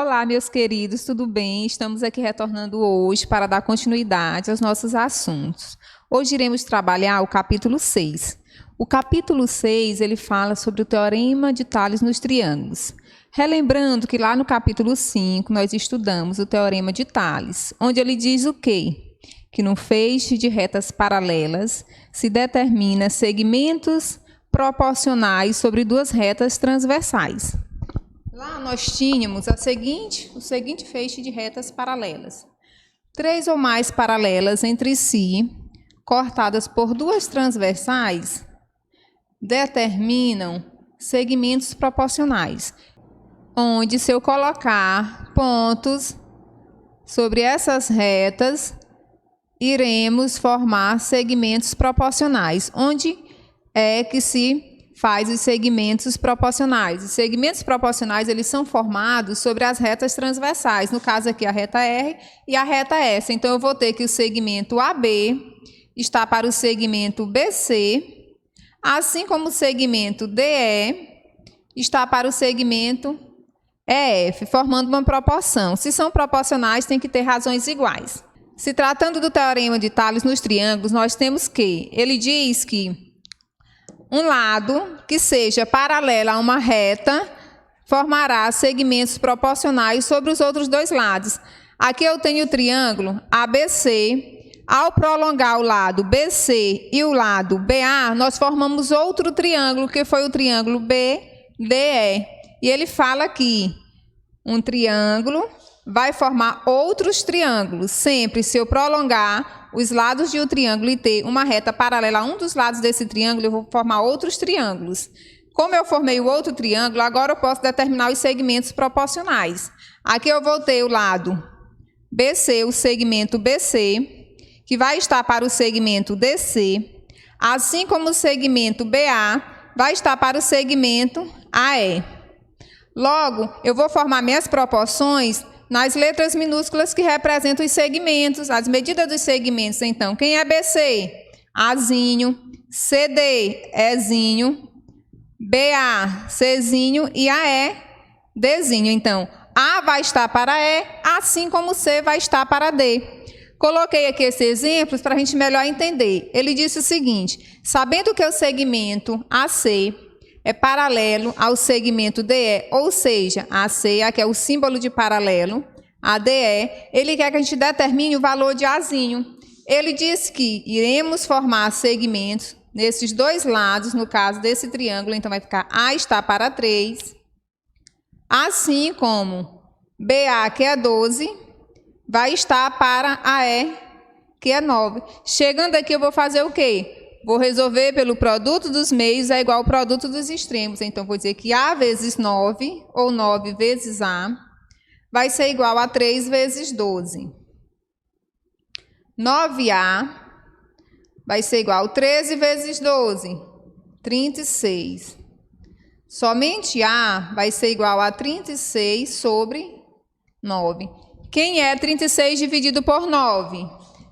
Olá, meus queridos, tudo bem? Estamos aqui retornando hoje para dar continuidade aos nossos assuntos. Hoje iremos trabalhar o capítulo 6. O capítulo 6, ele fala sobre o teorema de Tales nos triângulos. Relembrando que lá no capítulo 5 nós estudamos o teorema de Tales, onde ele diz o quê? Que no feixe de retas paralelas se determina segmentos proporcionais sobre duas retas transversais. Lá nós tínhamos o seguinte feixe de retas paralelas. 3 ou mais paralelas entre si, cortadas por duas transversais, determinam segmentos proporcionais, onde se eu colocar pontos sobre essas retas, iremos formar segmentos proporcionais. Onde é que se faz os segmentos proporcionais? Os segmentos proporcionais, eles são formados sobre as retas transversais, no caso aqui a reta R e a reta S. Então, eu vou ter que o segmento AB está para o segmento BC, assim como o segmento DE está para o segmento EF, formando uma proporção. Se são proporcionais, tem que ter razões iguais. Se tratando do teorema de Tales nos triângulos, nós temos que, ele diz que um lado que seja paralelo a uma reta formará segmentos proporcionais sobre os outros dois lados. Aqui eu tenho o triângulo ABC. Ao prolongar o lado BC e o lado BA, nós formamos outro triângulo, que foi o triângulo BDE. E ele fala aqui, um triângulo vai formar outros triângulos. Sempre se eu prolongar os lados de um triângulo e ter uma reta paralela a um dos lados desse triângulo, eu vou formar outros triângulos. Como eu formei o outro triângulo, agora eu posso determinar os segmentos proporcionais. Aqui eu vou ter o lado BC, o segmento BC, que vai estar para o segmento DC, assim como o segmento BA vai estar para o segmento AE. Logo, eu vou formar minhas proporções nas letras minúsculas que representam os segmentos, as medidas dos segmentos. Então, quem é BC? Azinho, CD, Ezinho, BA, Czinho e AE, Dzinho. Então, A vai estar para E, assim como C vai estar para D. Coloquei aqui esses exemplos para a gente melhor entender. Ele disse o seguinte: sabendo que o segmento AC é paralelo ao segmento DE, ou seja, AC, aqui é o símbolo de paralelo, a DE, ele quer que a gente determine o valor de Azinho. Ele diz que iremos formar segmentos nesses dois lados, no caso desse triângulo, então vai ficar A está para 3, assim como BA, que é 12, vai estar para AE, que é 9. Chegando aqui, eu vou fazer o quê? Vou resolver pelo produto dos meios é igual ao produto dos extremos. Então, vou dizer que A vezes 9, ou 9 vezes A, vai ser igual a 3 vezes 12. 9A vai ser igual a 13 vezes 12, 36. Somente A vai ser igual a 36 sobre 9. Quem é 36 dividido por 9?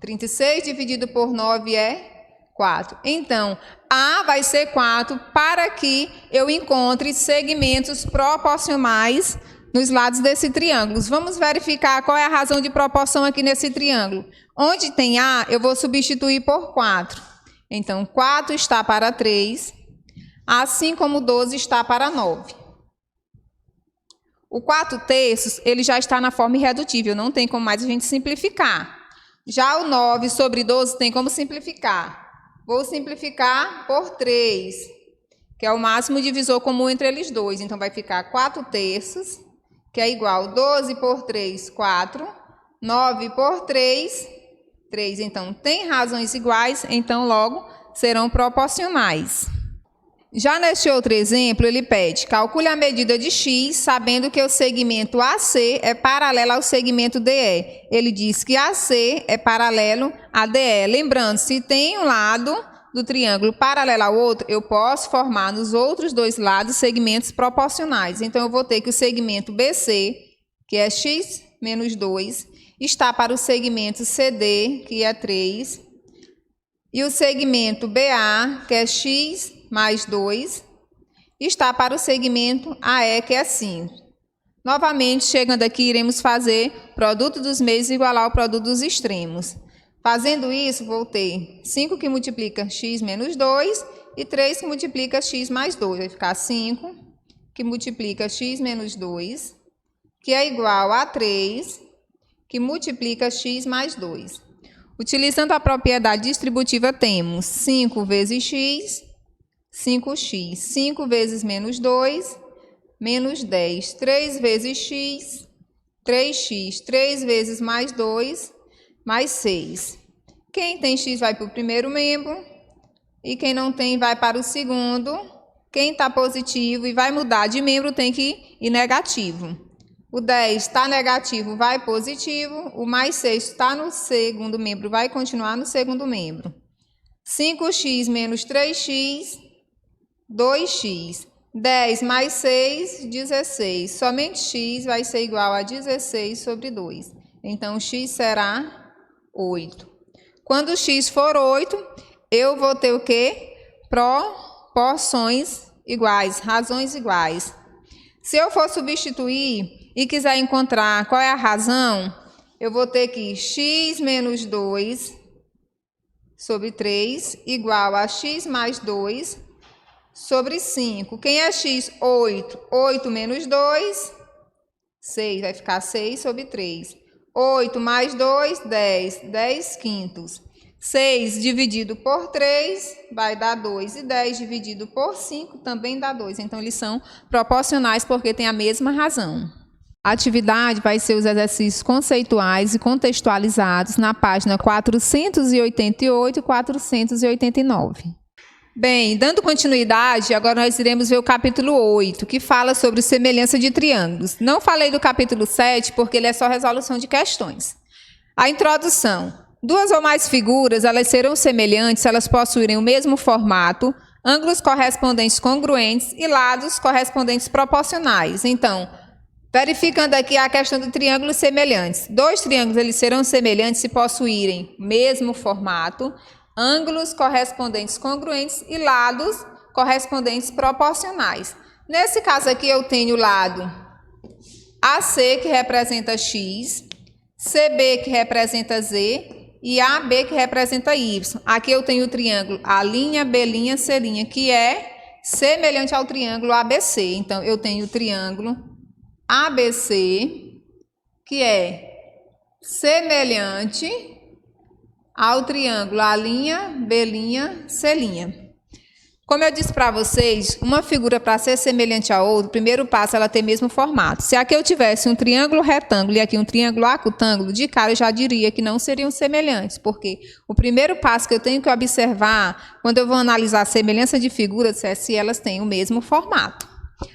36 dividido por 9 é 4. Então, A vai ser 4 para que eu encontre segmentos proporcionais nos lados desse triângulo. Vamos verificar qual é a razão de proporção aqui nesse triângulo. Onde tem A, eu vou substituir por 4. Então, 4 está para 3, assim como 12 está para 9. O 4/3, ele já está na forma irredutível, não tem como mais a gente simplificar. Já o 9 sobre 12 tem como simplificar. Vou simplificar por 3, que é o máximo divisor comum entre eles dois. Então, vai ficar 4/3, que é igual a 12 por 3, 4. 9 por 3, 3. Então, tem razões iguais, então, logo, serão proporcionais. Já neste outro exemplo, ele pede, calcule a medida de x, sabendo que o segmento AC é paralelo ao segmento DE. Ele diz que AC é paralelo a DE. Lembrando, se tem um lado do triângulo paralelo ao outro, eu posso formar nos outros dois lados segmentos proporcionais. Então, eu vou ter que o segmento BC, que é x menos 2, está para o segmento CD, que é 3, e o segmento BA, que é x mais 2, está para o segmento AE, que é 5. Novamente, chegando aqui, iremos fazer produto dos meios igual ao produto dos extremos. Fazendo isso, vou ter 5 que multiplica x menos 2 e 3 que multiplica x mais 2. Vai ficar 5 que multiplica x menos 2, que é igual a 3 que multiplica x mais 2. Utilizando a propriedade distributiva, temos 5 vezes x, 5x. 5 vezes menos 2, menos 10. 3 vezes x, 3x. 3 vezes mais 2, mais 6. Quem tem x vai para o primeiro membro e quem não tem vai para o segundo. Quem está positivo e vai mudar de membro tem que ir negativo. O 10 está negativo, vai positivo. O mais 6 está no segundo membro, vai continuar no segundo membro. 5x menos 3x, 2x. 10 mais 6, 16. Somente x vai ser igual a 16 sobre 2. Então, x será 8. Quando x for 8, eu vou ter o quê? Proporções iguais, razões iguais. Se eu for substituir e quiser encontrar qual é a razão, eu vou ter que x menos 2 sobre 3 igual a x mais 2 sobre 5. Quem é x? 8. 8 menos 2, 6. Vai ficar 6 sobre 3. 8 mais 2, 10. 10 quintos. 6 dividido por 3 vai dar 2. E 10 dividido por 5 também dá 2. Então, eles são proporcionais porque têm a mesma razão. A atividade vai ser os exercícios conceituais e contextualizados na página 488 e 489. Bem, dando continuidade, agora nós iremos ver o capítulo 8, que fala sobre semelhança de triângulos. Não falei do capítulo 7 porque ele é só resolução de questões. A introdução. Duas ou mais figuras, elas serão semelhantes se elas possuírem o mesmo formato, ângulos correspondentes congruentes e lados correspondentes proporcionais. Então, verificando aqui a questão de triângulos semelhantes. Dois triângulos eles serão semelhantes se possuírem o mesmo formato, ângulos correspondentes congruentes e lados correspondentes proporcionais. Nesse caso aqui eu tenho o lado AC, que representa X, CB, que representa Z, e AB, que representa Y. Aqui eu tenho o triângulo A', B', C', que é semelhante ao triângulo ABC. Então, eu tenho o triângulo ABC, que é semelhante ao triângulo A', B', C'. Como eu disse para vocês, uma figura para ser semelhante a outra, o primeiro passo é ela ter o mesmo formato. Se aqui eu tivesse um triângulo retângulo e aqui um triângulo acutângulo, de cara eu já diria que não seriam semelhantes, porque o primeiro passo que eu tenho que observar quando eu vou analisar a semelhança de figuras é se elas têm o mesmo formato.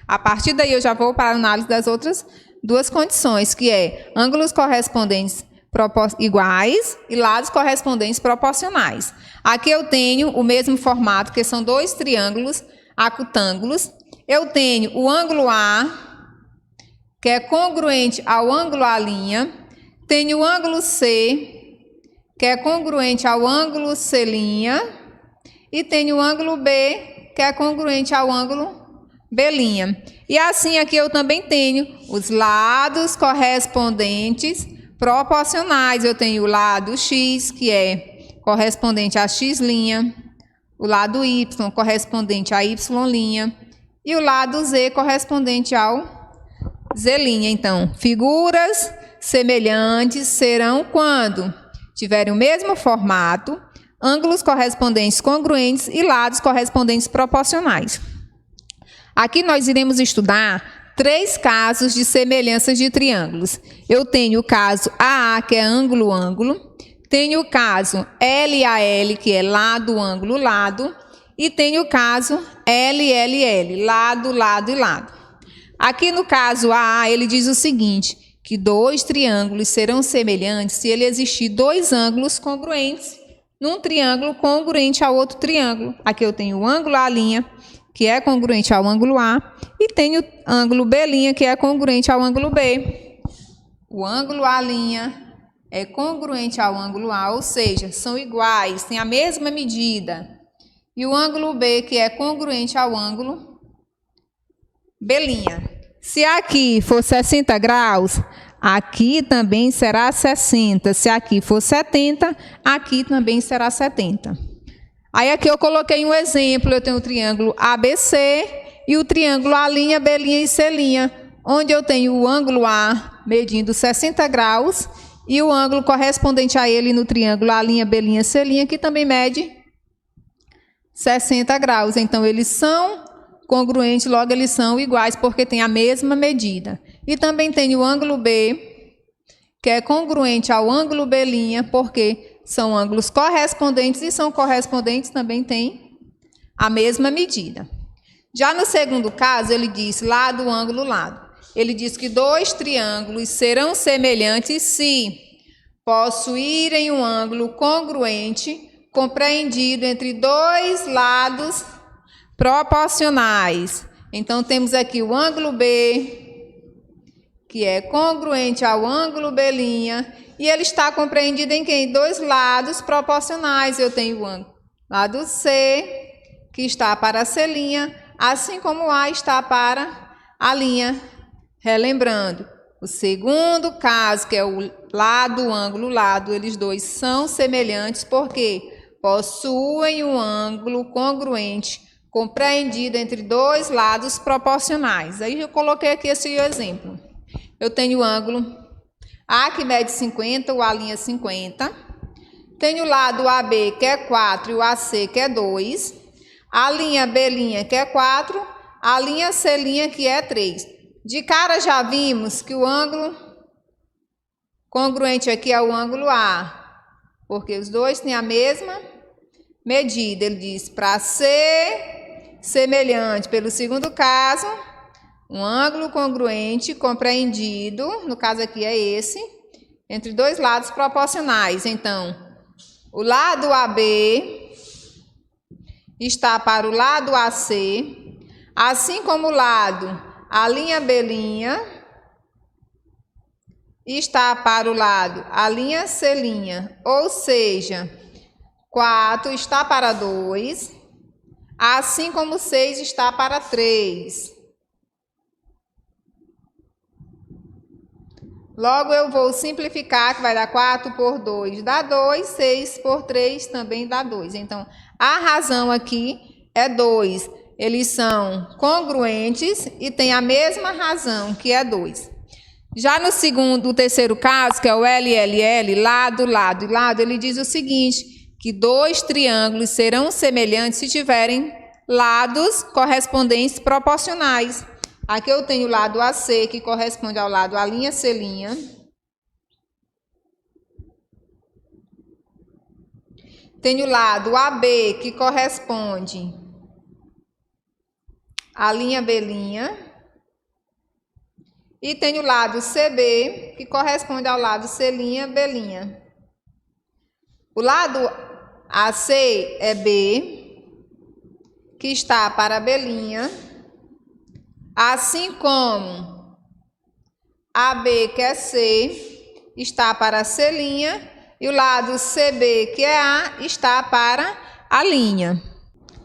A partir daí eu já vou para a análise das outras duas condições, que é ângulos correspondentes iguais e lados correspondentes proporcionais. Aqui eu tenho o mesmo formato, que são dois triângulos acutângulos. Eu tenho o ângulo A, que é congruente ao ângulo A'. Tenho o ângulo C, que é congruente ao ângulo C'. E tenho o ângulo B, que é congruente ao ângulo B'. E assim aqui eu também tenho os lados correspondentes proporcionais. Eu tenho o lado X, que é correspondente a X', o lado Y correspondente a Y', e o lado Z correspondente ao Z'. Então, figuras semelhantes serão quando tiverem o mesmo formato, ângulos correspondentes congruentes e lados correspondentes proporcionais. Aqui nós iremos estudar 3 casos de semelhanças de triângulos. Eu tenho o caso AA, que é ângulo-ângulo. Tenho o caso LAL, que é lado, ângulo, lado. E tenho o caso LLL, lado, lado e lado. Aqui no caso AA, ele diz o seguinte, que 2 triângulos serão semelhantes se ele existir 2 ângulos congruentes num triângulo congruente ao outro triângulo. Aqui eu tenho o ângulo A', que é congruente ao ângulo A, e tenho o ângulo B', que é congruente ao ângulo B. O ângulo A' é congruente ao ângulo A, ou seja, são iguais, têm a mesma medida. E o ângulo B, que é congruente ao ângulo B'. Se aqui for 60 graus, aqui também será 60. Se aqui for 70, aqui também será 70. Aí aqui eu coloquei um exemplo, eu tenho o triângulo ABC e o triângulo A', B' e C', onde eu tenho o ângulo A medindo 60 graus e o ângulo correspondente a ele no triângulo A', B', C', que também mede 60 graus. Então, eles são congruentes, logo eles são iguais, porque tem a mesma medida. E também tem o ângulo B, que é congruente ao ângulo B', porque são ângulos correspondentes e são correspondentes também tem a mesma medida. Já no segundo caso, ele diz lado, ângulo, lado. Ele diz que dois triângulos serão semelhantes se possuírem um ângulo congruente compreendido entre dois lados proporcionais. Então, temos aqui o ângulo B, que é congruente ao ângulo B', e ele está compreendido em quem? Dois lados proporcionais. Eu tenho o ângulo lado C, que está para a C', assim como o A está para a linha. Relembrando, o segundo caso, que é o lado, ângulo, lado, eles dois são semelhantes porque possuem um ângulo congruente compreendido entre dois lados proporcionais. Aí eu coloquei aqui esse exemplo. Eu tenho o ângulo A, que mede 50, o A' 50. Tenho o lado AB, que é 4, e o AC, que é 2. A linha B', que é 4. A linha C', que é 3. De cara já vimos que o ângulo congruente aqui é o ângulo A, porque os dois têm a mesma medida. Ele diz para ser semelhante, pelo segundo caso, um ângulo congruente compreendido, no caso aqui é esse, entre dois lados proporcionais. Então, o lado AB está para o lado AC, assim como o lado A', B' está para o lado A', C', ou seja, 4 está para 2, assim como 6 está para 3. Logo, eu vou simplificar, que vai dar 4 por 2 dá 2, 6 por 3 também dá 2. Então, a razão aqui é 2. Eles são congruentes e têm a mesma razão, que é 2. Já no terceiro caso, que é o LLL, lado, lado e lado, ele diz o seguinte, que dois triângulos serão semelhantes se tiverem lados correspondentes proporcionais. Aqui eu tenho o lado AC, que corresponde ao lado A', C'. Tenho o lado AB, que corresponde a linha B', e tenho o lado CB, que corresponde ao lado C', B'. O lado AC é B, que está para B', assim como AB, que é C, está para C', e o lado CB, que é A, está para a linha.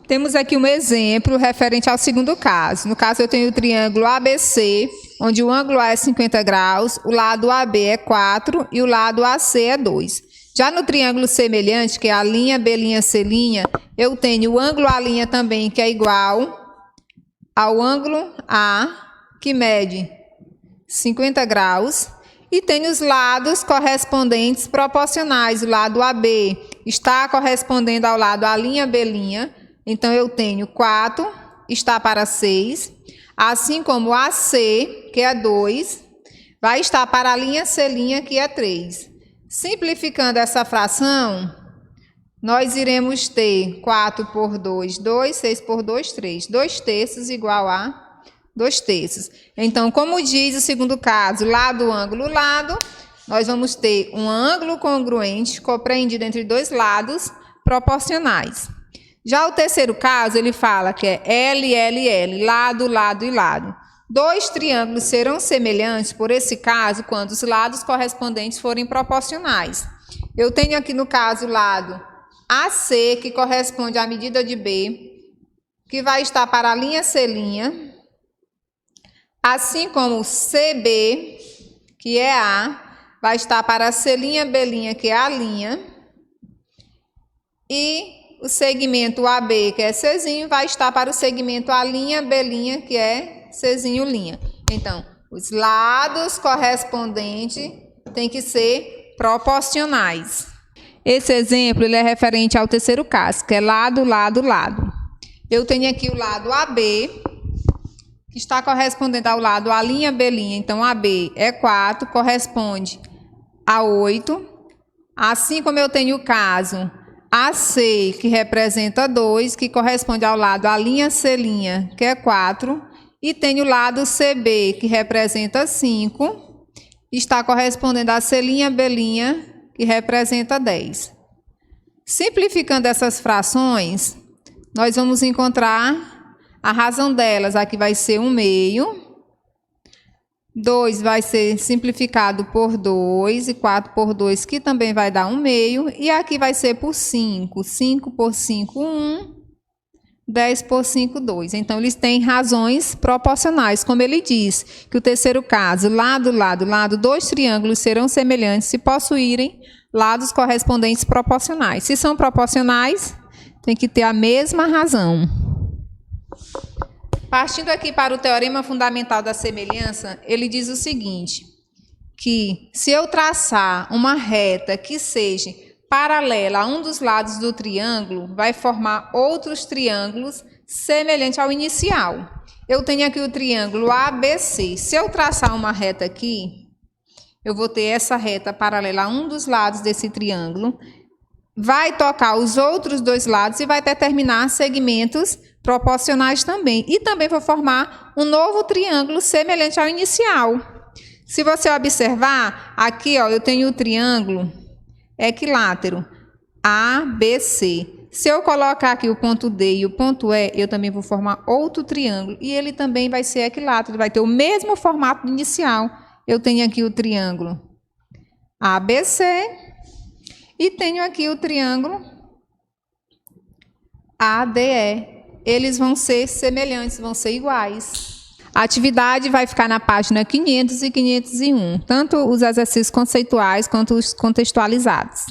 Temos aqui um exemplo referente ao segundo caso. No caso, eu tenho o triângulo ABC, onde o ângulo A é 50 graus, o lado AB é 4 e o lado AC é 2. Já no triângulo semelhante, que é a linha B', C', eu tenho o ângulo A' também, que é igual ao ângulo A, que mede 50 graus, e tenho os lados correspondentes proporcionais. O lado AB está correspondendo ao lado A', B', então eu tenho 4, está para 6, assim como o AC, que é 2, vai estar para a linha C', que é 3. Simplificando essa fração, nós iremos ter 4 por 2, 2, 6 por 2, 3. 2 terços igual a 2 terços. Então, como diz o segundo caso, lado, ângulo, lado, nós vamos ter um ângulo congruente compreendido entre dois lados proporcionais. Já o terceiro caso, ele fala que é LLL, lado, lado e lado. Dois triângulos serão semelhantes, por esse caso, quando os lados correspondentes forem proporcionais. Eu tenho aqui no caso o lado AC, que corresponde à medida de B, que vai estar para a linha C', Assim como CB, que é A, vai estar para C', B', que é a linha. E o segmento AB, que é Czinho, vai estar para o segmento A', B', que é Czinho'. Então, os lados correspondentes têm que ser proporcionais. Esse exemplo ele é referente ao terceiro caso, que é lado, lado, lado. Eu tenho aqui o lado AB, que está correspondendo ao lado A', B'. Então, AB é 4, corresponde a 8. Assim como eu tenho o caso AC, que representa 2, que corresponde ao lado A', C', que é 4. E tenho o lado CB, que representa 5, está correspondendo a C', B', que representa 10. Simplificando essas frações, nós vamos encontrar a razão delas. Aqui vai ser 1/2. 2 vai ser simplificado por 2 e 4 por 2, que também vai dar 1/2. E aqui vai ser por 5. 5 por 5, 1. 10 por 5, 2. Então, eles têm razões proporcionais. Como ele diz, que o terceiro caso, lado, lado, lado, 2 triângulos serão semelhantes se possuírem lados correspondentes proporcionais. Se são proporcionais, tem que ter a mesma razão. Partindo aqui para o teorema fundamental da semelhança, ele diz o seguinte, que se eu traçar uma reta que seja paralela a um dos lados do triângulo, vai formar outros triângulos semelhantes ao inicial. Eu tenho aqui o triângulo ABC. Se eu traçar uma reta aqui, eu vou ter essa reta paralela a um dos lados desse triângulo, vai tocar os outros dois lados e vai determinar segmentos proporcionais também. E também vou formar um novo triângulo semelhante ao inicial. Se você observar, aqui ó, eu tenho o triângulo equilátero ABC. Se eu colocar aqui o ponto D e o ponto E, eu também vou formar outro triângulo. E ele também vai ser equilátero, ele vai ter o mesmo formato inicial. Eu tenho aqui o triângulo ABC e tenho aqui o triângulo ADE. Eles vão ser semelhantes, vão ser iguais. A atividade vai ficar na página 500 e 501, tanto os exercícios conceituais quanto os contextualizados.